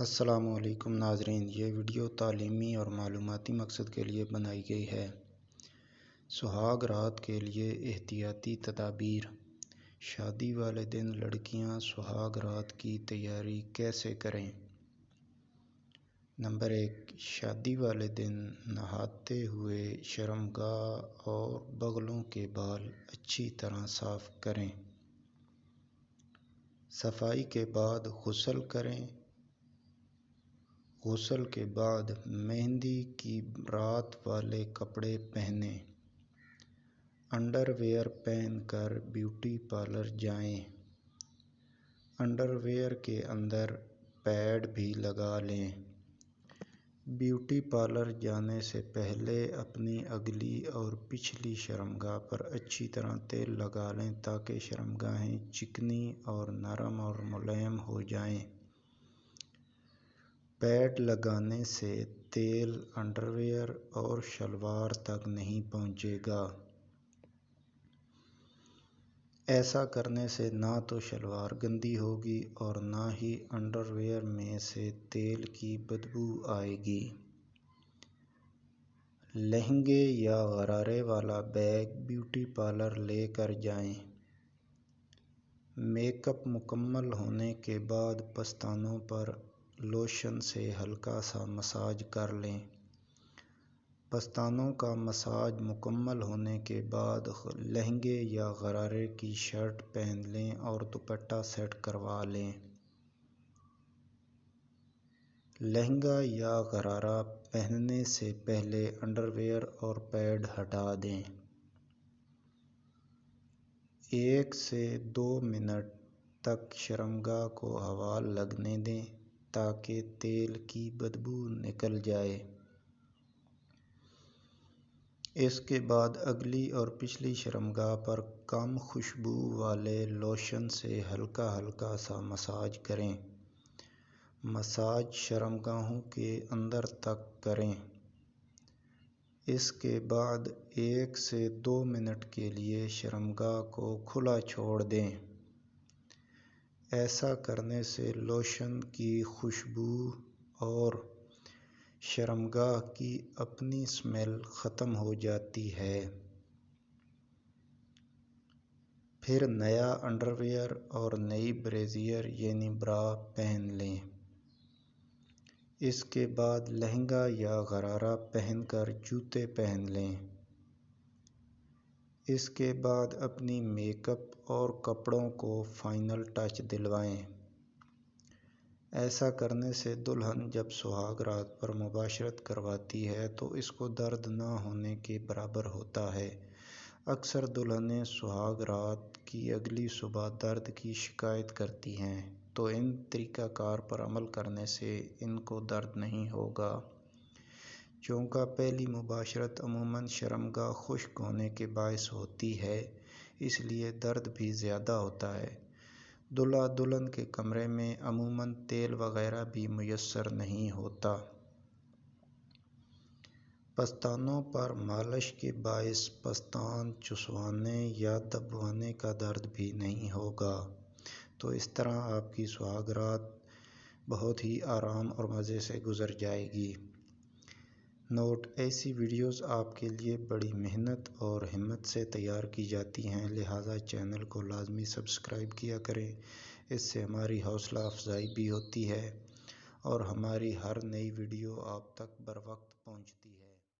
السلام علیکم ناظرین، یہ ویڈیو تعلیمی اور معلوماتی مقصد کے لیے بنائی گئی ہے۔ سہاگ رات کے لیے احتیاطی تدابیر۔ شادی والے دن لڑکیاں سہاگ رات کی تیاری کیسے کریں؟ نمبر 1، شادی والے دن نہاتے ہوئے شرمگاہ اور بغلوں کے بال اچھی طرح صاف کریں۔ صفائی کے بعد غسل کریں۔ غسل کے بعد مہندی کی رات والے کپڑے پہنیں۔ انڈر ویئر پہن کر بیوٹی پارلر جائیں۔ انڈر ویئر کے اندر پیڈ بھی لگا لیں۔ بیوٹی پارلر جانے سے پہلے اپنی اگلی اور پچھلی شرمگاہ پر اچھی طرح تیل لگا لیں تاکہ شرمگاہیں چکنی اور نرم اور ملائم ہو جائیں۔ پیڈ لگانے سے تیل انڈر ویئر اور شلوار تک نہیں پہنچے گا۔ ایسا کرنے سے نہ تو شلوار گندی ہوگی اور نہ ہی انڈر ویئر میں سے تیل کی بدبو آئے گی۔ لہنگے یا غرارے والا بیگ بیوٹی پارلر لے کر جائیں۔ میک اپ مکمل ہونے کے بعد پستانوں پر لوشن سے ہلکا سا مساج کر لیں۔ پستانوں کا مساج مکمل ہونے کے بعد لہنگے یا غرارے کی شرٹ پہن لیں اور دوپٹہ سیٹ کروا لیں۔ لہنگا یا غرارہ پہننے سے پہلے انڈر ویئر اور پیڈ ہٹا دیں۔ 1 سے 2 منٹ تک شرمگاہ کو ہوا لگنے دیں تاکہ تیل کی بدبو نکل جائے۔ اس کے بعد اگلی اور پچھلی شرمگاہ پر کم خوشبو والے لوشن سے ہلکا ہلکا سا مساج کریں۔ مساج شرمگاہوں کے اندر تک کریں۔ اس کے بعد 1 سے 2 منٹ کے لیے شرمگاہ کو کھلا چھوڑ دیں۔ ایسا کرنے سے لوشن کی خوشبو اور شرمگاہ کی اپنی اسمیل ختم ہو جاتی ہے۔ پھر نیا انڈر ویئر اور نئی بریزیئر یعنی برا پہن لیں۔ اس کے بعد لہنگا یا غرارہ پہن کر جوتے پہن لیں۔ اس کے بعد اپنی میک اپ اور کپڑوں کو فائنل ٹچ دلوائیں۔ ایسا کرنے سے دلہن جب سہاگ رات پر مباشرت کرواتی ہے تو اس کو درد نہ ہونے کے برابر ہوتا ہے۔ اکثر دلہنیں سہاگ رات کی اگلی صبح درد کی شکایت کرتی ہیں، تو ان طریقہ کار پر عمل کرنے سے ان کو درد نہیں ہوگا۔ چونکہ پہلی مباشرت عموماً شرمگاہ خشک ہونے کے باعث ہوتی ہے، اس لیے درد بھی زیادہ ہوتا ہے۔ دلہا دلہن کے کمرے میں عموماً تیل وغیرہ بھی میسر نہیں ہوتا۔ پستانوں پر مالش کے باعث پستان چسوانے یا دبوانے کا درد بھی نہیں ہوگا۔ تو اس طرح آپ کی سہاگ رات بہت ہی آرام اور مزے سے گزر جائے گی۔ نوٹ: ایسی ویڈیوز آپ کے لیے بڑی محنت اور ہمت سے تیار کی جاتی ہیں، لہٰذا چینل کو لازمی سبسکرائب کیا کریں۔ اس سے ہماری حوصلہ افزائی بھی ہوتی ہے اور ہماری ہر نئی ویڈیو آپ تک بروقت